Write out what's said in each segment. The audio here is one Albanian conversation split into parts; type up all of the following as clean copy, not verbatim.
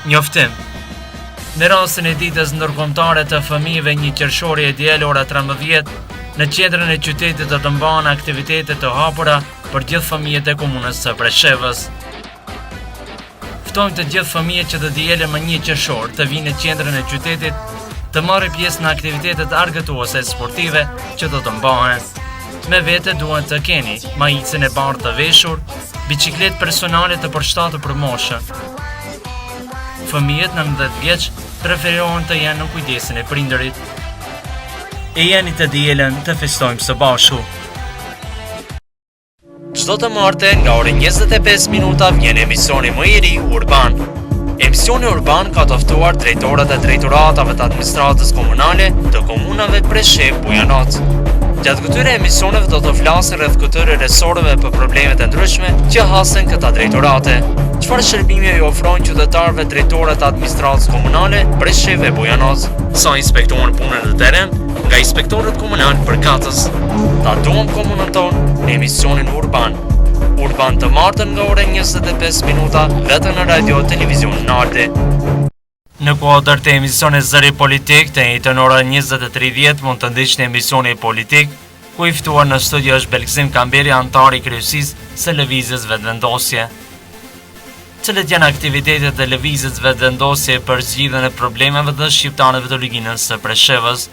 Njoftim. Në rastin e ditës ndërkombëtare të fëmijëve 1 qershori e diel ora 13, në qendrën e qytetit do të mbahen aktivitete të hapura për gjithë fëmijët e komunës së Preshevës. Ftojmë të gjithë fëmijët që të dielën më 1 qershor të vinë në qendrën e qytetit të marrin pjesë në aktivitetet argëtuese sportive që do të mbahen. Me vete duhet të keni maicën e bardhë të veshur, biçikletë personale të përshtatur për moshën. Fëmijët në 19 vjeç preferohen të jenë në kujdesin e prindërit. E jeni të dielën të festojmë së bashku. Çdo të martë nga ora 25 minuta vjen emisioni më i ri Urban. Emisioni Urban ka të ftuar drejtorat e drejtoratave të administratës komunale të komunave Preshevë, Bujanoc. Gjatë këtyre emisioneve do të flasin rreth këtyre resoreve për problemet e ndryshme që hasen këta drejtorate. Çfarë shërbime i ofrojnë qytetarëve drejtorat e administratës komunale Preshevë e Bujanoc? Sa inspektorën punën në terren nga inspektorët komunal përkatës. Ta duam komunën tonë në emisionin Urban. Urban të martën nga ora 25 minuta vetëm në radio televizion Naldi. Në kuadër të emisionit Zëri Politik të njëjtën ora 20:30 mund të ndiqni emisioni politik, ku i ftuar në studio është Belgzim Kamberi, antar i kryesisë së lëvizjes vetëvendosje. Cilat janë aktivitetet e lëvizjes vetëvendosje për zgjidhjen e problemeve të shqiptarëve të Luginës së Preshevës?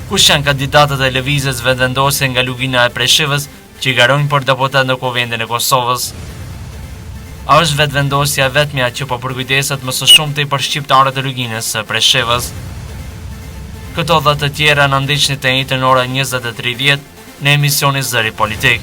Kush janë kandidatët e lëvizjes vetëvendosje nga Lugina e Preshevës që garojnë për deputet në Kuvendin e Kosovës? A është vetëvendosja vetmja që po përkujdeset më së shumti për shqiptarët e Luginës së Preshevës? Këto dhe të tjera në ndiqni të njëjtën ora 20:30 në emisionin Zëri Politik.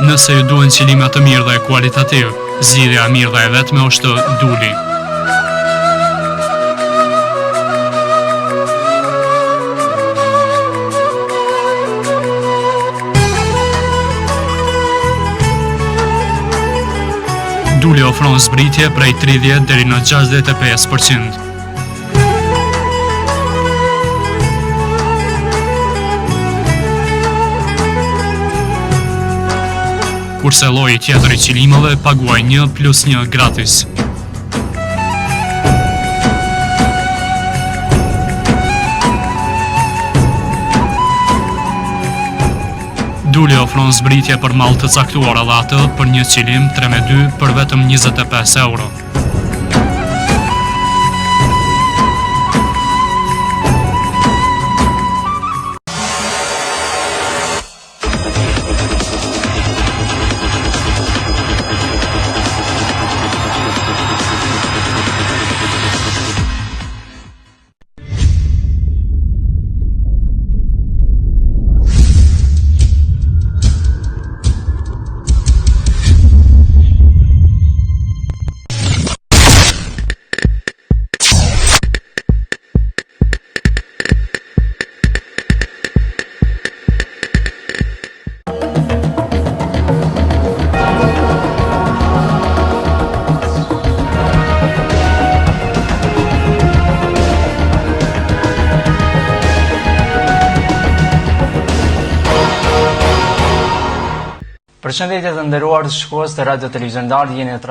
Nëse ju duhen qëllime të mirë dhe kualitativ, zgjidhja e mirë dhe e vetme është Duli. Duli ofron zbritje prej 30 deri në 65%. Kurse lloji tjetër i qëllimeve paguaj 1+1 gratis. Duli ofron zbritje për mall të caktuara dhe atë për një qëllim 3/2 për vetëm 25 euro. Përshëndetje të nderuar shikues të Radio Televizion Naldi, jeni